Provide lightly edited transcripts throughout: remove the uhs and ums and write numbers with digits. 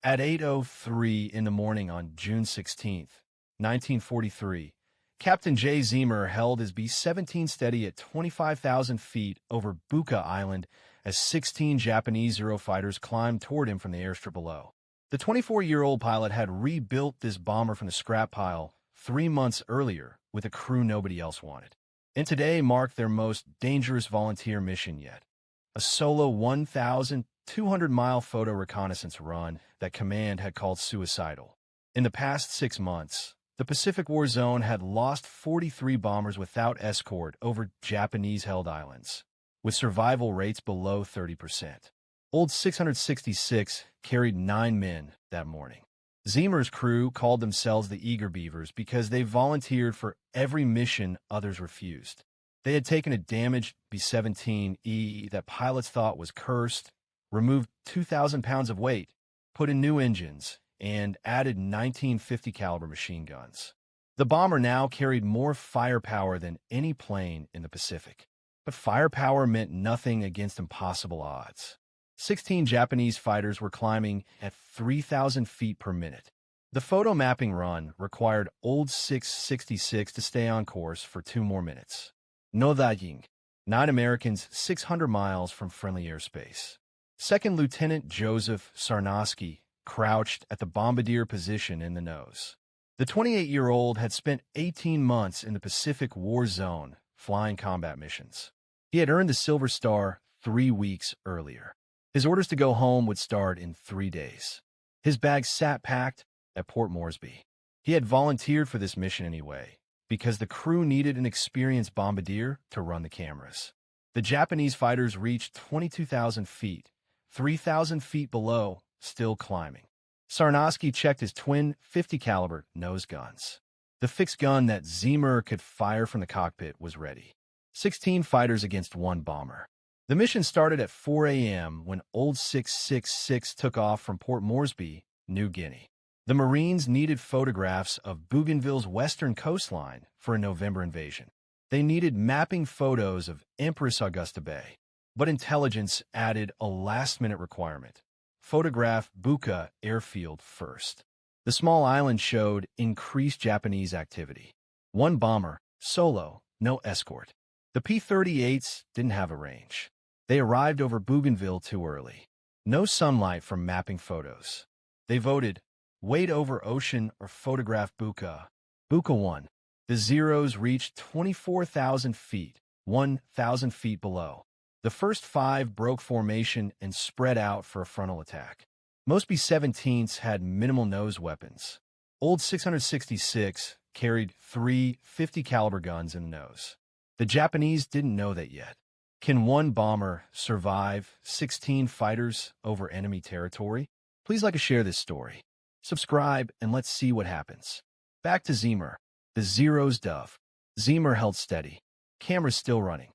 At 8:03 in the morning on June 16, 1943, Captain Jay Zeamer held his B-17 steady at 25,000 feet over Buka Island as 16 Japanese Eurofighters climbed toward him from the airstrip below. The 24-year-old pilot had rebuilt this bomber from the scrap pile 3 months earlier with a crew nobody else wanted, and today marked their most dangerous volunteer mission yet. A solo 1,200-mile photo reconnaissance run that command had called suicidal. In the past 6 months, the Pacific War Zone had lost 43 bombers without escort over Japanese-held islands, with survival rates below 30%. Old 666 carried 9 men that morning. Zeamer's crew called themselves the Eager Beavers because they volunteered for every mission others refused. They had taken a damaged B-17E that pilots thought was cursed, removed 2,000 pounds of weight, put in new engines, and added 1950 caliber machine guns. The bomber now carried more firepower than any plane in the Pacific. But firepower meant nothing against impossible odds. 16 Japanese fighters were climbing at 3,000 feet per minute. The photo mapping run required Old 666 to stay on course for 2 more minutes. No Dajing, 9 Americans 600 miles from friendly airspace. Second Lieutenant Joseph Sarnosky crouched at the bombardier position in the nose. The 28-year-old had spent 18 months in the Pacific War Zone flying combat missions. He had earned the Silver Star 3 weeks earlier. His orders to go home would start in 3 days. His bags sat packed at Port Moresby. He had volunteered for this mission anyway, because the crew needed an experienced bombardier to run the cameras. The Japanese fighters reached 22,000 feet, 3,000 feet below, still climbing. Sarnosky checked his twin 50 caliber nose guns. The fixed gun that Zeamer could fire from the cockpit was ready. 16 fighters against 1 bomber. The mission started at 4 a.m. when Old 666 took off from Port Moresby, New Guinea. The Marines needed photographs of Bougainville's western coastline for a November invasion. They needed mapping photos of Empress Augusta Bay. But intelligence added a last-minute requirement. Photograph Buka airfield first. The small island showed increased Japanese activity. 1 bomber, solo, no escort. The P-38s didn't have a range. They arrived over Bougainville too early. No sunlight for mapping photos. They voted, wait over ocean or photograph Buka. Buka won. The Zeros reached 24,000 feet, 1,000 feet below. The first 5 broke formation and spread out for a frontal attack. Most B-17s had minimal nose weapons. Old 666 carried 3 50 caliber guns in the nose. The Japanese didn't know that yet. Can 1 bomber survive 16 fighters over enemy territory? Please like and share this story. Subscribe and let's see what happens. Back to Zeamer. The Zero's dove. Zeamer held steady. Camera's still running.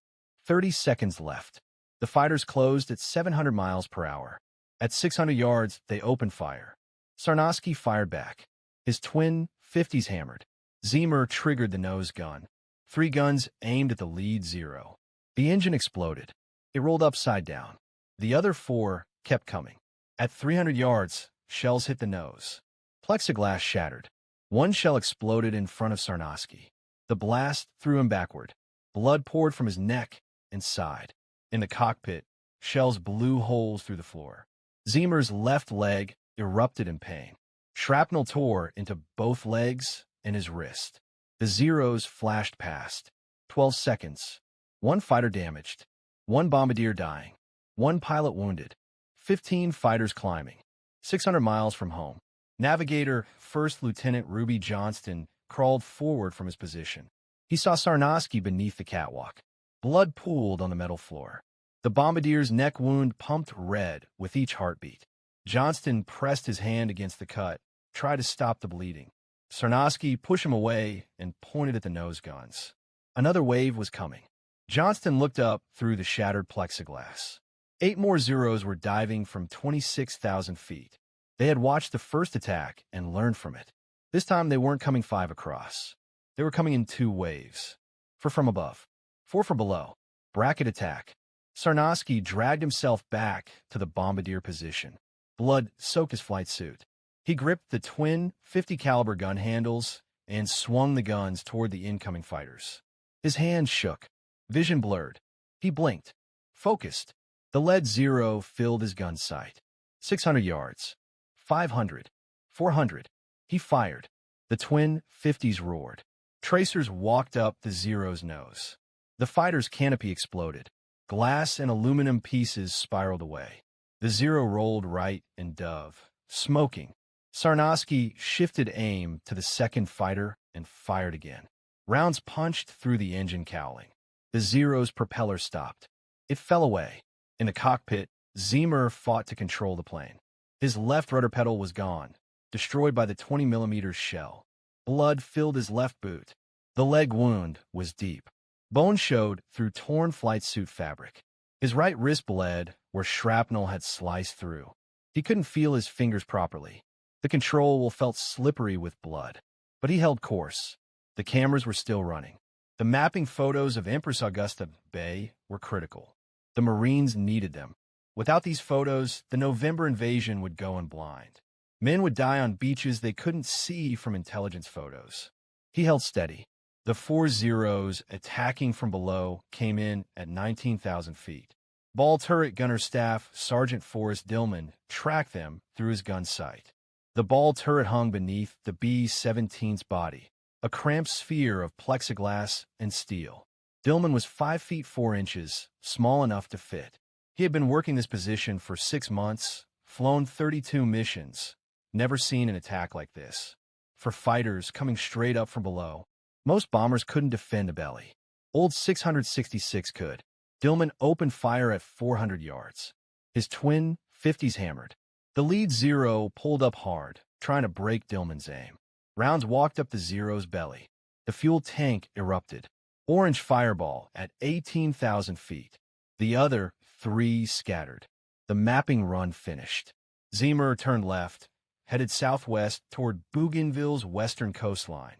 30 seconds left. The fighters closed at 700 miles per hour. At 600 yards, they opened fire. Sarnosky fired back. His twin 50s hammered. Zeamer triggered the nose gun. 3 guns aimed at the lead Zero. The engine exploded. It rolled upside down. The other 4 kept coming. At 300 yards, shells hit the nose. Plexiglass shattered. 1 shell exploded in front of Sarnosky. The blast threw him backward. Blood poured from his neck and side. In the cockpit, shells blew holes through the floor. Zeamer's left leg erupted in pain. Shrapnel tore into both legs and his wrist. The Zeros flashed past. 12 seconds. 1 fighter damaged. 1 bombardier dying. 1 pilot wounded. 15 fighters climbing. 600 miles from home. Navigator First Lieutenant Ruby Johnston crawled forward from his position. He saw Sarnosky beneath the catwalk. Blood pooled on the metal floor. The bombardier's neck wound pumped red with each heartbeat. Johnston pressed his hand against the cut, tried to stop the bleeding. Sarnosky pushed him away and pointed at the nose guns. Another wave was coming. Johnston looked up through the shattered plexiglass. 8 more Zeros were diving from 26,000 feet. They had watched the first attack and learned from it. This time they weren't coming 5 across. They were coming in 2 waves. 4 from above. 4 from below. Bracket attack. Sarnosky dragged himself back to the bombardier position. Blood soaked his flight suit. He gripped the twin 50 caliber gun handles and swung the guns toward the incoming fighters. His hands shook, vision blurred. He blinked, focused. The lead zero filled his gun sight. 600 yards. 500. 400. He fired. The twin 50s roared. Tracers walked up the zero's nose. The fighter's canopy exploded. Glass and aluminum pieces spiraled away. The zero rolled right and dove, smoking. Sarnosky shifted aim to the second fighter and fired again. Rounds punched through the engine cowling. The Zero's propeller stopped. It fell away. In the cockpit, Zeamer fought to control the plane. His left rudder pedal was gone, destroyed by the 20mm shell. Blood filled his left boot. The leg wound was deep. Bone showed through torn flight suit fabric. His right wrist bled where shrapnel had sliced through. He couldn't feel his fingers properly. The control wheel felt slippery with blood. But he held course. The cameras were still running. The mapping photos of Empress Augusta Bay were critical. The Marines needed them. Without these photos, the November invasion would go in blind. Men would die on beaches they couldn't see from intelligence photos. He held steady. The 4 Zeros attacking from below came in at 19,000 feet. Ball turret gunner staff Sergeant Forrest Dillman tracked them through his gun sight. The ball turret hung beneath the B-17's body, a cramped sphere of plexiglass and steel. Dillman was 5 feet 4 inches, small enough to fit. He had been working this position for 6 months, flown 32 missions, never seen an attack like this. For fighters coming straight up from below, most bombers couldn't defend a belly. Old 666 could. Dillman opened fire at 400 yards. His twin 50s hammered. The lead Zero pulled up hard, trying to break Dillman's aim. Rounds walked up the Zero's belly. The fuel tank erupted. Orange fireball at 18,000 feet. The other 3 scattered. The mapping run finished. Zeamer turned left, headed southwest toward Bougainville's western coastline,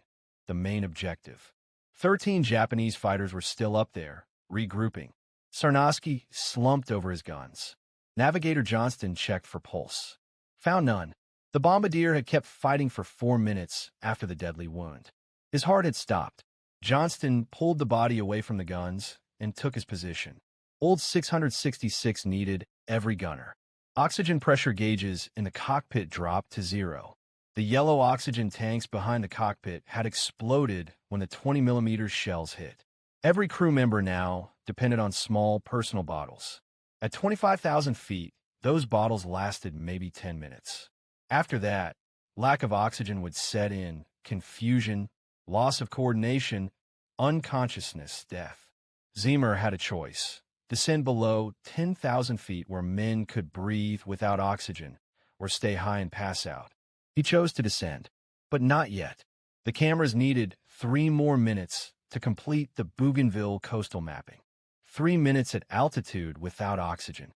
the main objective. 13 Japanese fighters were still up there, regrouping. Sarnosky slumped over his guns. Navigator Johnston checked for pulse. Found none. The bombardier had kept fighting for 4 minutes after the deadly wound. His heart had stopped. Johnston pulled the body away from the guns and took his position. Old 666 needed every gunner. Oxygen pressure gauges in the cockpit dropped to 0. The yellow oxygen tanks behind the cockpit had exploded when the 20mm shells hit. Every crew member now depended on small personal bottles. At 25,000 feet, those bottles lasted maybe 10 minutes. After that, lack of oxygen would set in, confusion, loss of coordination, unconsciousness, death. Zeamer had a choice: descend below 10,000 feet where men could breathe without oxygen, or stay high and pass out. He chose to descend, but not yet. The cameras needed 3 more minutes to complete the Bougainville coastal mapping. 3 minutes at altitude without oxygen.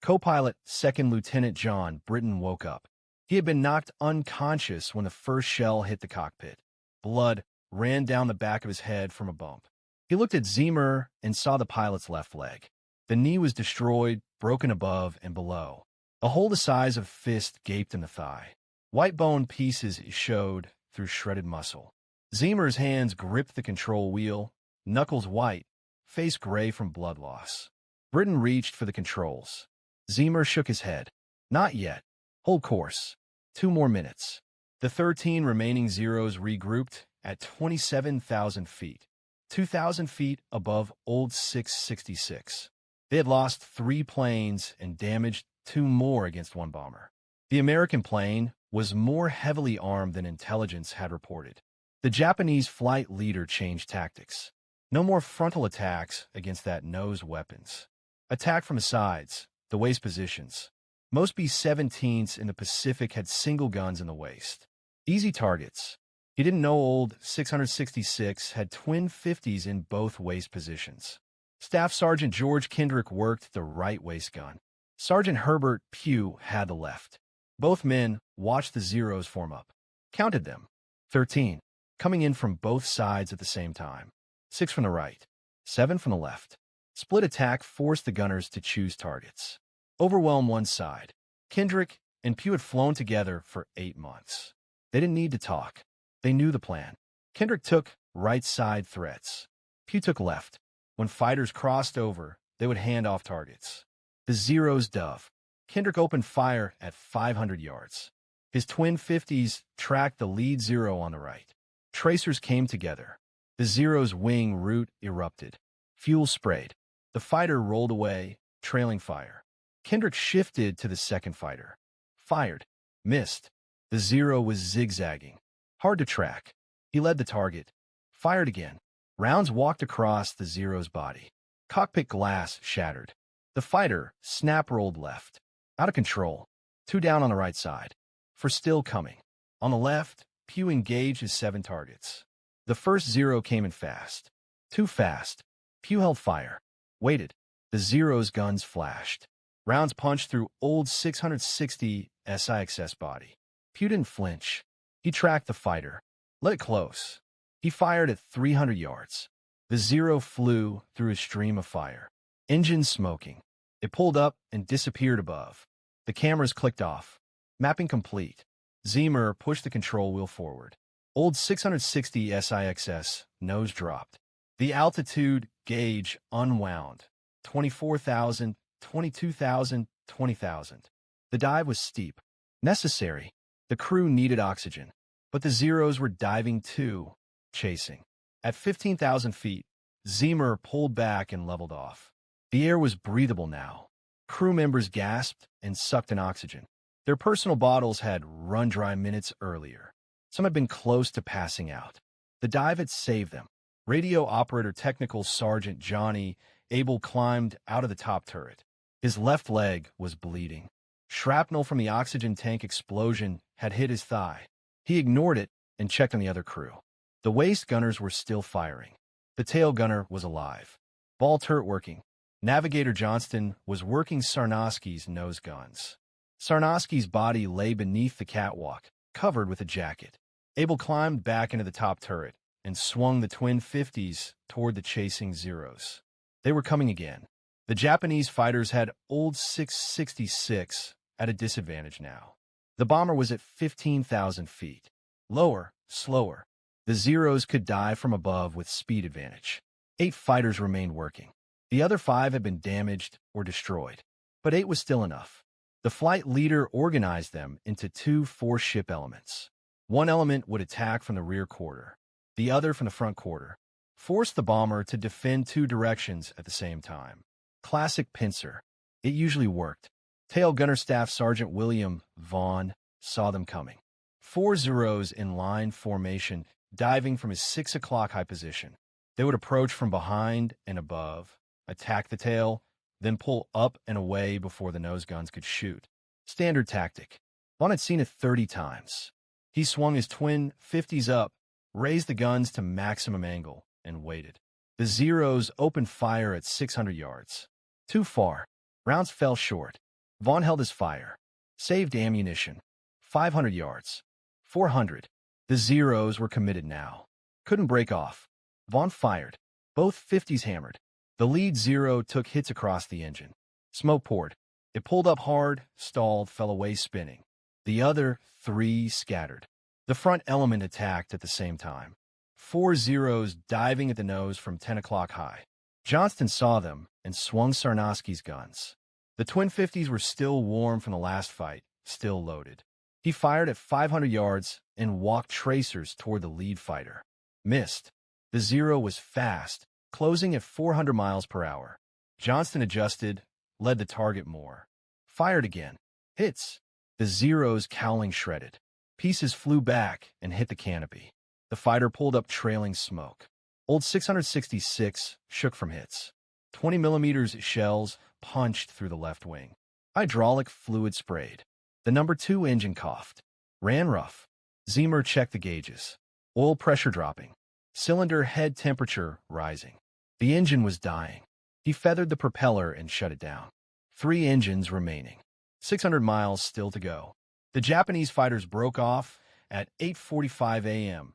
Co-pilot 2nd Lieutenant John Britton woke up. He had been knocked unconscious when the first shell hit the cockpit. Blood ran down the back of his head from a bump. He looked at Zeamer and saw the pilot's left leg. The knee was destroyed, broken above and below. A hole the size of a fist gaped in the thigh. White bone pieces showed through shredded muscle. Zeamer's hands gripped the control wheel, knuckles white, face gray from blood loss. Britton reached for the controls. Zeamer shook his head. Not yet. Hold course. 2 more minutes. The 13 remaining Zeros regrouped at 27,000 feet, 2,000 feet above Old 666. They had lost 3 planes and damaged 2 more against 1 bomber. The American plane was more heavily armed than intelligence had reported. The Japanese flight leader changed tactics. No more frontal attacks against that nose weapons. Attack from the sides, the waist positions. Most B-17s in the Pacific had single guns in the waist. Easy targets. He didn't know Old 666 had twin 50s in both waist positions. Staff Sergeant George Kendrick worked the right waist gun. Sergeant Herbert Pugh had the left. Both men watched the Zeros form up. Counted them. 13. Coming in from both sides at the same time. 6 from the right. 7 from the left. Split attack forced the gunners to choose targets. Overwhelm one side. Kendrick and Pew had flown together for 8 months. They didn't need to talk. They knew the plan. Kendrick took right side threats. Pew took left. When fighters crossed over, they would hand off targets. The Zero's dove. Kendrick opened fire at 500 yards. His twin 50s tracked the lead Zero on the right. Tracers came together. The Zero's wing root erupted. Fuel sprayed. The fighter rolled away, trailing fire. Kendrick shifted to the second fighter. Fired. Missed. The Zero was zigzagging. Hard to track. He led the target. Fired again. Rounds walked across the Zero's body. Cockpit glass shattered. The fighter snap-rolled left. Out of control. 2 down on the right side. For still coming. On the left, Pew engaged his 7 targets. The first Zero came in fast. Too fast. Pew held fire. Waited. The Zero's guns flashed. Rounds punched through old 660 SIXS body. Pew didn't flinch. He tracked the fighter. Let it close. He fired at 300 yards. The Zero flew through a stream of fire. Engine smoking. It pulled up and disappeared above. The cameras clicked off. Mapping complete. Zeamer pushed the control wheel forward. Old 660 SIXS nose dropped. The altitude gauge unwound. 24,000, 22,000, 20,000. The dive was steep. Necessary. The crew needed oxygen. But the Zeros were diving too, chasing. At 15,000 feet, Zeamer pulled back and leveled off. The air was breathable now. Crew members gasped and sucked in oxygen. Their personal bottles had run dry minutes earlier. Some had been close to passing out. The dive had saved them. Radio operator technical Sergeant Johnny Abel climbed out of the top turret. His left leg was bleeding. Shrapnel from the oxygen tank explosion had hit his thigh. He ignored it and checked on the other crew. The waist gunners were still firing. The tail gunner was alive. Ball turret working. Navigator Johnston was working Sarnosky's nose guns. Sarnosky's body lay beneath the catwalk, covered with a jacket. Abel climbed back into the top turret and swung the twin 50s toward the chasing Zeros. They were coming again. The Japanese fighters had old 666 at a disadvantage now. The bomber was at 15,000 feet. Lower, slower. The Zeros could dive from above with speed advantage. 8 fighters remained working. The other 5 had been damaged or destroyed. But 8 was still enough. The flight leader organized them into 2 4-ship elements. One element would attack from the rear quarter, the other from the front quarter. Force the bomber to defend 2 directions at the same time. Classic pincer. It usually worked. Tail Gunner Staff Sergeant William Vaughn saw them coming. 4 Zeros in line formation, diving from his 6 o'clock high position. They would approach from behind and above, attack the tail, then pull up and away before the nose guns could shoot. Standard tactic. Vaughn had seen it 30 times. He swung his twin 50s up, raised the guns to maximum angle, and waited. The Zeros opened fire at 600 yards. Too far. Rounds fell short. Vaughn held his fire. Saved ammunition. 500 yards. 400. The Zeros were committed now. Couldn't break off. Vaughn fired. Both 50s hammered. The lead Zero took hits across the engine. Smoke poured. It pulled up hard, stalled, fell away spinning. The other 3 scattered. The front element attacked at the same time. 4 Zeros diving at the nose from 10 o'clock high. Johnston saw them and swung Sarnosky's guns. The twin 50s were still warm from the last fight, still loaded. He fired at 500 yards and walked tracers toward the lead fighter. Missed. The Zero was fast, closing at 400 miles per hour. Johnston adjusted, led the target more. Fired again. Hits. The Zero's cowling shredded. Pieces flew back and hit the canopy. The fighter pulled up trailing smoke. Old 666 shook from hits. 20 millimeters shells punched through the left wing. Hydraulic fluid sprayed. The number 2 engine coughed. Ran rough. Zeamer checked the gauges. Oil pressure dropping. Cylinder head temperature rising. The engine was dying. He feathered the propeller and shut it down. 3 engines remaining. 600 miles still to go. The Japanese fighters broke off at 8:45 a.m.,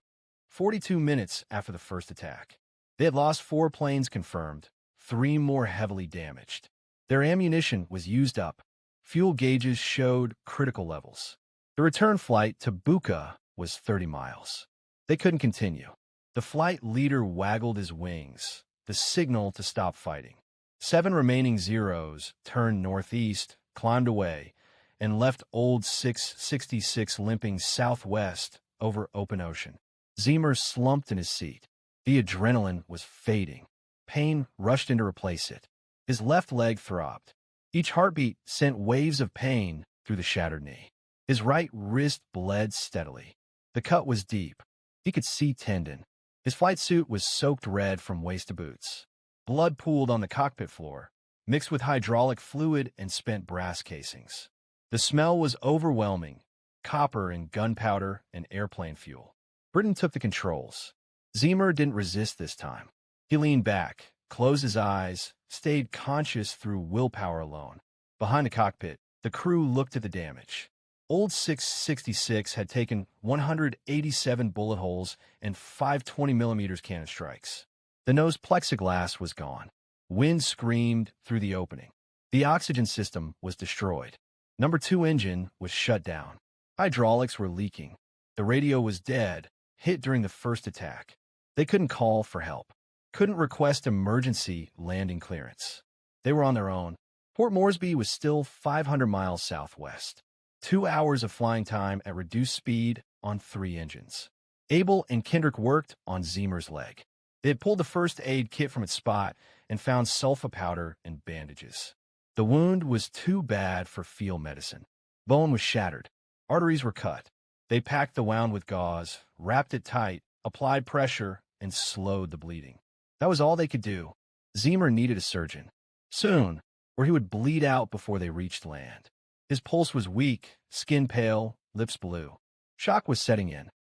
42 minutes after the first attack. They had lost 4 planes confirmed, 3 more heavily damaged. Their ammunition was used up. Fuel gauges showed critical levels. The return flight to Buka was 30 miles. They couldn't continue. The flight leader waggled his wings, the signal to stop fighting. 7 remaining Zeros turned northeast, climbed away, and left Old 666 limping southwest over open ocean. Zeamer slumped in his seat. The adrenaline was fading. Pain rushed in to replace it. His left leg throbbed. Each heartbeat sent waves of pain through the shattered knee. His right wrist bled steadily. The cut was deep. He could see tendon. His flight suit was soaked red from waist to boots. Blood pooled on the cockpit floor, mixed with hydraulic fluid and spent brass casings. The smell was overwhelming, copper and gunpowder and airplane fuel. Britton took the controls. Zeamer didn't resist this time. He leaned back, closed his eyes, stayed conscious through willpower alone. Behind the cockpit, the crew looked at the damage. Old 666 had taken 187 bullet holes and 5 20mm cannon strikes. The nose plexiglass was gone. Wind screamed through the opening. The oxygen system was destroyed. Number 2 engine was shut down. Hydraulics were leaking. The radio was dead, hit during the first attack. They couldn't call for help. Couldn't request emergency landing clearance. They were on their own. Port Moresby was still 500 miles southwest. 2 hours of flying time at reduced speed on 3 engines. Abel and Kendrick worked on Zeamer's leg. They had pulled the first aid kit from its spot and found sulfa powder and bandages. The wound was too bad for field medicine. Bone was shattered. Arteries were cut. They packed the wound with gauze, wrapped it tight, applied pressure, and slowed the bleeding. That was all they could do. Zeamer needed a surgeon. Soon, or he would bleed out before they reached land. His pulse was weak, skin pale, lips blue. Shock was setting in.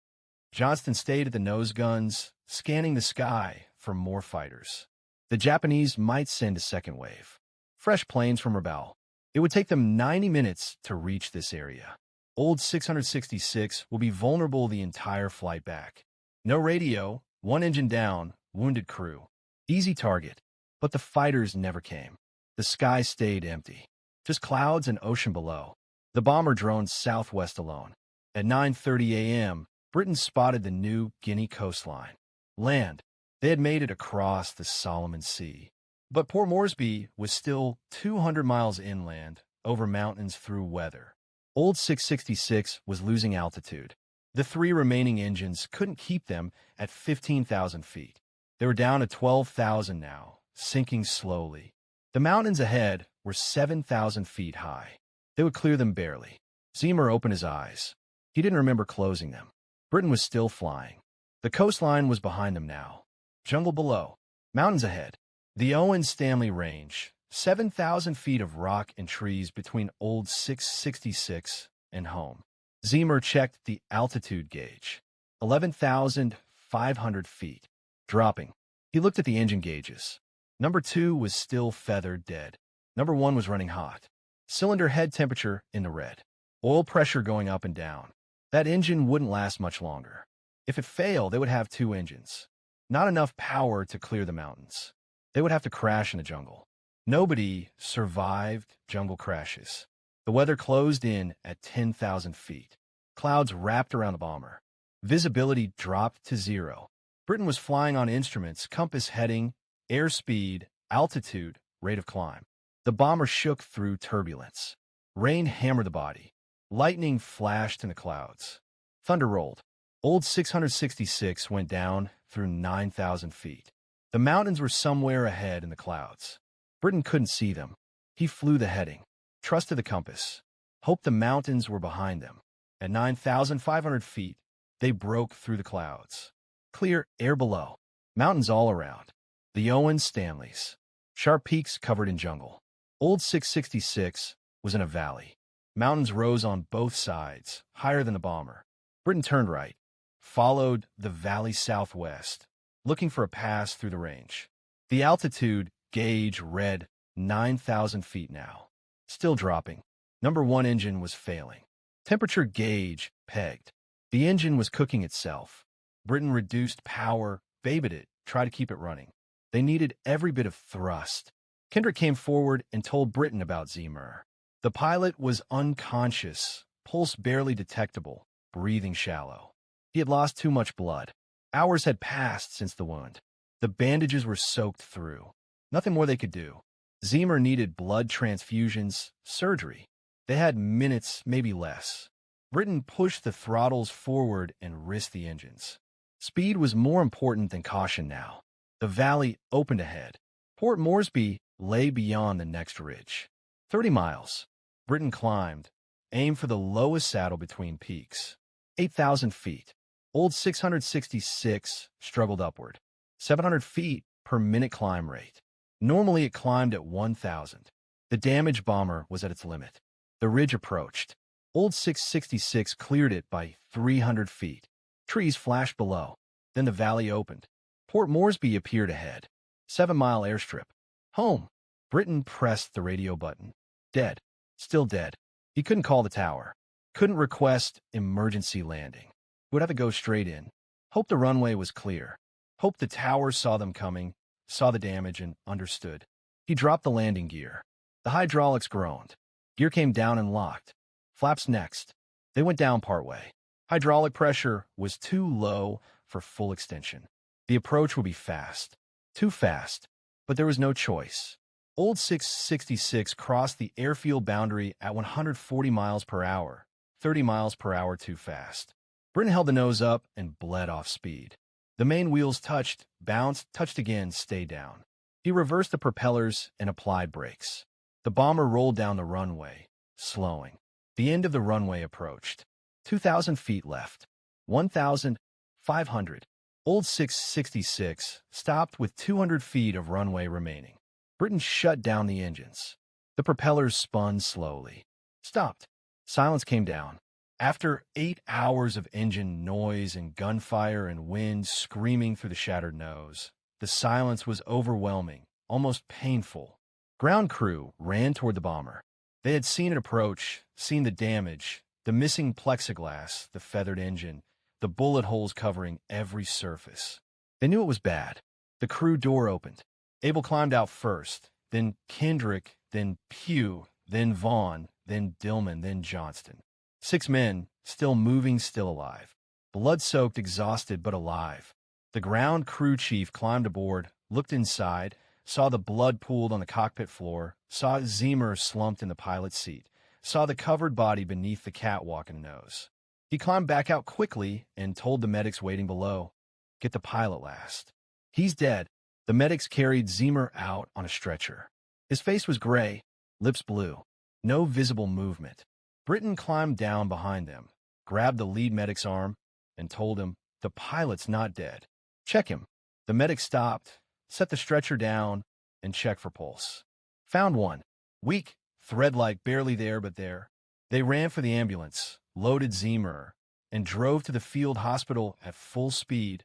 Johnston stayed at the nose guns, scanning the sky for more fighters. The Japanese might send a second wave. Fresh planes from Rabaul. It would take them 90 minutes to reach this area. Old 666 will be vulnerable the entire flight back. No radio, 1 engine down, wounded crew. Easy target, but the fighters never came. The sky stayed empty. Just clouds and ocean below. The bomber droned southwest alone. At 9:30 a.m., Britain spotted the New Guinea coastline. Land. They had made it across the Solomon Sea. But Port Moresby was still 200 miles inland, over mountains through weather. Old 666 was losing altitude. The 3 remaining engines couldn't keep them at 15,000 feet. They were down to 12,000 now, sinking slowly. The mountains ahead were 7,000 feet high. They would clear them barely. Zeamer opened his eyes. He didn't remember closing them. Britain was still flying. The coastline was behind them now. Jungle below. Mountains ahead. The Owen Stanley Range. 7,000 feet of rock and trees between Old 666 and home. Zeamer checked the altitude gauge. 11,500 feet. Dropping. He looked at the engine gauges. Number 2 was still feathered dead. Number 1 was running hot. Cylinder head temperature in the red. Oil pressure going up and down. That engine wouldn't last much longer. If it failed, they would have 2 engines. Not enough power to clear the mountains. They would have to crash in the jungle. Nobody survived jungle crashes. The weather closed in at 10,000 feet. Clouds wrapped around the bomber. Visibility dropped to 0. Britain was flying on instruments, compass heading, airspeed, altitude, rate of climb. The bomber shook through turbulence. Rain hammered the body. Lightning flashed in the clouds. Thunder rolled. Old 666 went down through 9,000 feet. The mountains were somewhere ahead in the clouds. Britain couldn't see them. He flew the heading, trusted the compass, hoped the mountains were behind them. At 9,500 feet, they broke through the clouds. Clear air below. Mountains all around. The Owen Stanleys. Sharp peaks covered in jungle. Old 666 was in a valley. Mountains rose on both sides, higher than the bomber. Britain turned right, followed the valley southwest, looking for a pass through the range. The altitude gauge read 9,000 feet now. Still dropping. Number 1 engine was failing. Temperature gauge pegged. The engine was cooking itself. Britain reduced power, babied it, tried to keep it running. They needed every bit of thrust. Kendrick came forward and told Britain about Zeamer. The pilot was unconscious, pulse barely detectable, breathing shallow. He had lost too much blood. Hours had passed since the wound. The bandages were soaked through. Nothing more they could do. Zeamer needed blood transfusions, surgery. They had minutes, maybe less. Britain pushed the throttles forward and risked the engines. Speed was more important than caution now. The valley opened ahead. Port Moresby lay beyond the next ridge. 30 miles. Britain climbed, aimed for the lowest saddle between peaks. 8,000 feet. Old 666 struggled upward. 700 feet per minute climb rate. Normally it climbed at 1,000. The damage bomber was at its limit. The ridge approached. Old 666 cleared it by 300 feet. Trees flashed below. Then the valley opened. Port Moresby appeared ahead. 7-mile airstrip. Home. Britain pressed the radio button. Dead. Still dead. He couldn't call the tower. Couldn't request emergency landing. Would have to go straight in. Hope the runway was clear. Hope the tower saw them coming, saw the damage, and understood. He dropped the landing gear. The hydraulics groaned. Gear came down and locked. Flaps next. They went down partway. Hydraulic pressure was too low for full extension. The approach would be fast. Too fast. But there was no choice. Old 666 crossed the airfield boundary at 140 miles per hour. 30 miles per hour too fast. Britain held the nose up and bled off speed. The main wheels touched, bounced, touched again, stayed down. He reversed the propellers and applied brakes. The bomber rolled down the runway, slowing. The end of the runway approached. 2,000 feet left. 1,500. Old 666 stopped with 200 feet of runway remaining. Britain shut down the engines. The propellers spun slowly. Stopped. Silence came down. After 8 hours of engine noise and gunfire and wind screaming through the shattered nose, the silence was overwhelming, almost painful. Ground crew ran toward the bomber. They had seen it approach, seen the damage, the missing plexiglass, the feathered engine, the bullet holes covering every surface. They knew it was bad. The crew door opened. Abel climbed out first, then Kendrick, then Pugh, then Vaughn, then Dillman, then Johnston. 6 men, still moving, still alive. Blood-soaked, exhausted, but alive. The ground crew chief climbed aboard, looked inside, saw the blood pooled on the cockpit floor, saw Zeamer slumped in the pilot's seat, saw the covered body beneath the catwalk and nose. He climbed back out quickly and told the medics waiting below, "Get the pilot last. He's dead." The medics carried Zeamer out on a stretcher. His face was gray, lips blue, no visible movement. Britain climbed down behind them, grabbed the lead medic's arm, and told him, "The pilot's not dead. Check him." The medic stopped, set the stretcher down, and checked for pulse. Found one. Weak, thread-like, barely there but there. They ran for the ambulance, loaded Zeamer, and drove to the field hospital at full speed,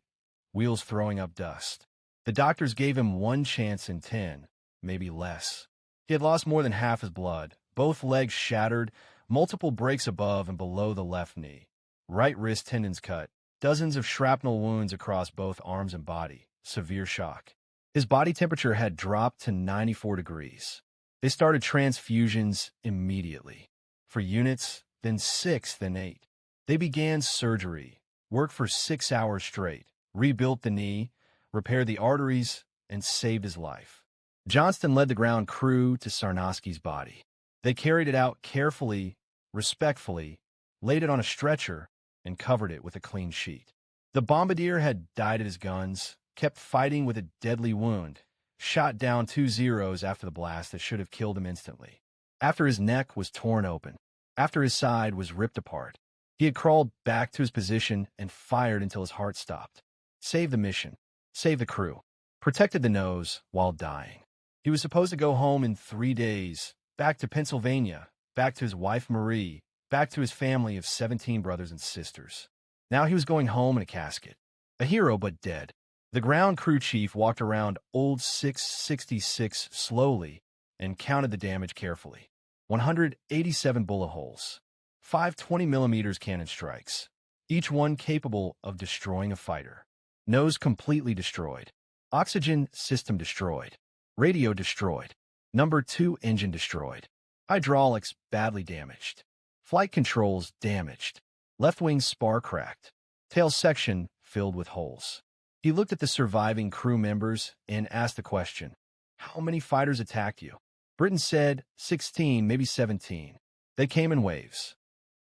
wheels throwing up dust. The doctors gave him 1 chance in 10, maybe less. He had lost more than half his blood, both legs shattered, multiple breaks above and below the left knee. Right wrist tendons cut, dozens of shrapnel wounds across both arms and body, severe shock. His body temperature had dropped to 94 degrees. They started transfusions immediately. For units, then 6, then 8. They began surgery, worked for 6 hours straight, rebuilt the knee, repaired the arteries, and saved his life. Johnston led the ground crew to Sarnoski's body. They carried it out carefully, respectfully, laid it on a stretcher, and covered it with a clean sheet. The bombardier had died at his guns, kept fighting with a deadly wound, shot down 2 Zeros after the blast that should have killed him instantly. After his neck was torn open, after his side was ripped apart, he had crawled back to his position and fired until his heart stopped. Saved the mission. Saved the crew. Protected the nose while dying. He was supposed to go home in 3 days, back to Pennsylvania, back to his wife Marie, back to his family of 17 brothers and sisters. Now he was going home in a casket. A hero, but dead. The ground crew chief walked around Old 666 slowly and counted the damage carefully. 187 bullet holes. 5 20mm cannon strikes, each one capable of destroying a fighter. Nose completely destroyed. Oxygen system destroyed. Radio destroyed. Number 2 engine destroyed. Hydraulics badly damaged. Flight controls damaged. Left wing spar cracked. Tail section filled with holes. He looked at the surviving crew members and asked the question, "How many fighters attacked you?" Britain said 16, maybe 17. They came in waves.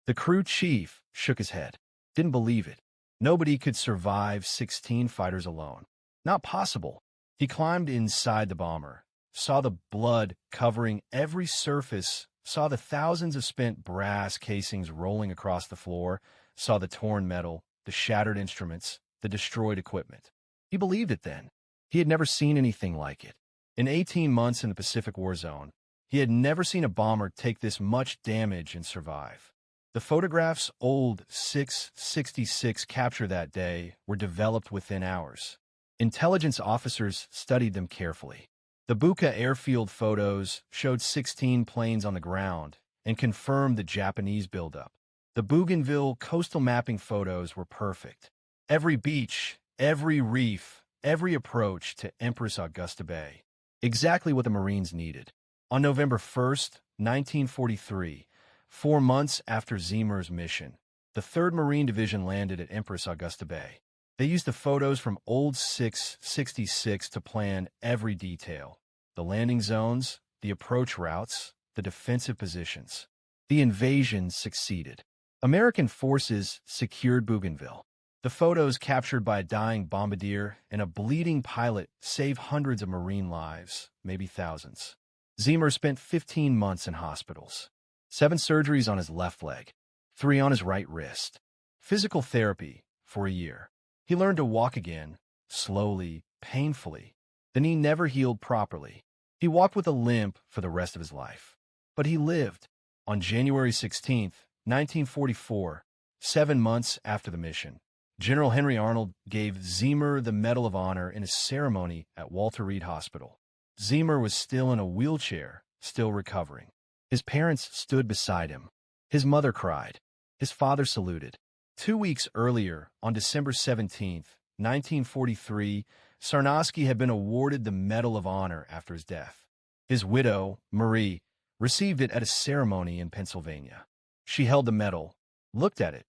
The crew chief shook his head. Didn't believe it. Nobody could survive 16 fighters alone. Not possible. He climbed inside the bomber, saw the blood covering every surface, saw the thousands of spent brass casings rolling across the floor, saw the torn metal, the shattered instruments, the destroyed equipment. He believed it then. He had never seen anything like it. In 18 months in the Pacific War Zone, he had never seen a bomber take this much damage and survive. The photographs old 666 captured that day were developed within hours. Intelligence officers studied them carefully. The Buka airfield photos showed 16 planes on the ground and confirmed the Japanese buildup. The Bougainville coastal mapping photos were perfect. Every beach, every reef, every approach to Empress Augusta Bay. Exactly what the Marines needed. On November 1st, 1943, 4 months after Zeamer's mission, the 3rd Marine Division landed at Empress Augusta Bay. They used the photos from old 666 to plan every detail. The landing zones, the approach routes, the defensive positions. The invasion succeeded. American forces secured Bougainville. The photos captured by a dying bombardier and a bleeding pilot saved hundreds of Marine lives, maybe thousands. Zeamer spent 15 months in hospitals. 7 surgeries on his left leg, 3 on his right wrist. Physical therapy for a year. He learned to walk again, slowly, painfully. The knee never healed properly. He walked with a limp for the rest of his life. But he lived. On January 16, 1944, 7 months after the mission, General Henry Arnold gave Zeamer the Medal of Honor in a ceremony at Walter Reed Hospital. Zeamer was still in a wheelchair, still recovering. His parents stood beside him. His mother cried. His father saluted. 2 weeks earlier, on December 17, 1943, Sarnosky had been awarded the Medal of Honor after his death. His widow, Marie, received it at a ceremony in Pennsylvania. She held the medal, looked at it,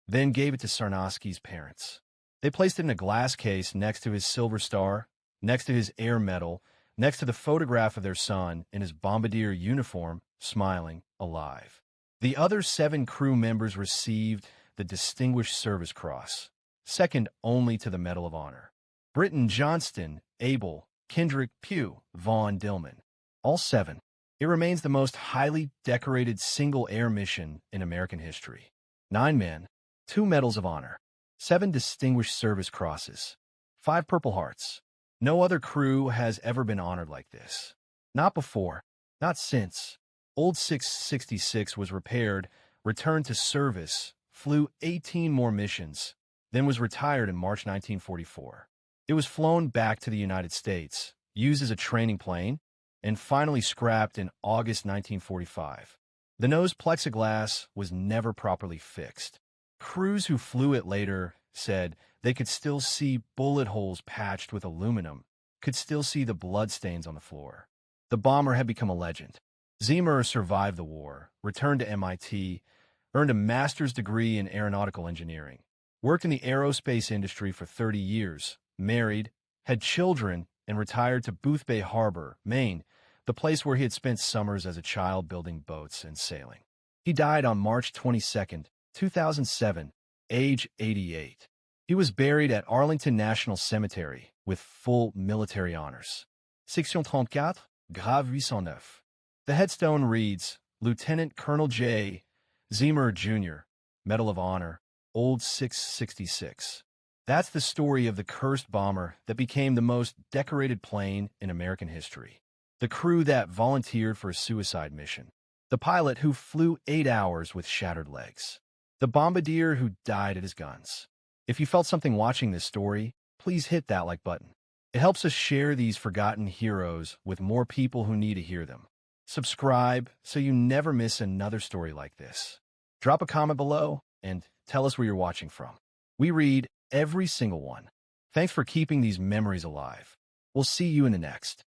then gave it to Sarnosky's parents. They placed it in a glass case next to his Silver Star, next to his Air Medal, next to the photograph of their son in his bombardier uniform, smiling, alive. The other 7 crew members received the Distinguished Service Cross, second only to the Medal of Honor. Britton, Johnston, Abel, Kendrick, Pugh, Vaughn, Dillman. All 7. It remains the most highly decorated single air mission in American history. 9 men, 2 Medals of Honor, 7 Distinguished Service Crosses, 5 Purple Hearts. No other crew has ever been honored like this. Not before, not since. Old 666 was repaired, returned to service, flew 18 more missions, then was retired in March 1944. It was flown back to the United States, used as a training plane, and finally scrapped in August 1945. The nose plexiglass was never properly fixed. Crews who flew it later said they could still see bullet holes patched with aluminum, could still see the bloodstains on the floor. The bomber had become a legend. Zeamer survived the war, returned to MIT, earned a master's degree in aeronautical engineering, worked in the aerospace industry for 30 years, married, had children, and retired to Boothbay Harbor, Maine, the place where he had spent summers as a child building boats and sailing. He died on March 22, 2007, age 88. He was buried at Arlington National Cemetery with full military honors. Section 34, Grave 809. The headstone reads, Lieutenant Colonel Jay Zeamer Jr., Medal of Honor, Old 666. That's the story of the cursed bomber that became the most decorated plane in American history. The crew that volunteered for a suicide mission. The pilot who flew 8 hours with shattered legs. The bombardier who died at his guns. If you felt something watching this story, please hit that like button. It helps us share these forgotten heroes with more people who need to hear them. Subscribe so you never miss another story like this. Drop a comment below and tell us where you're watching from. We read every single one. Thanks for keeping these memories alive. We'll see you in the next.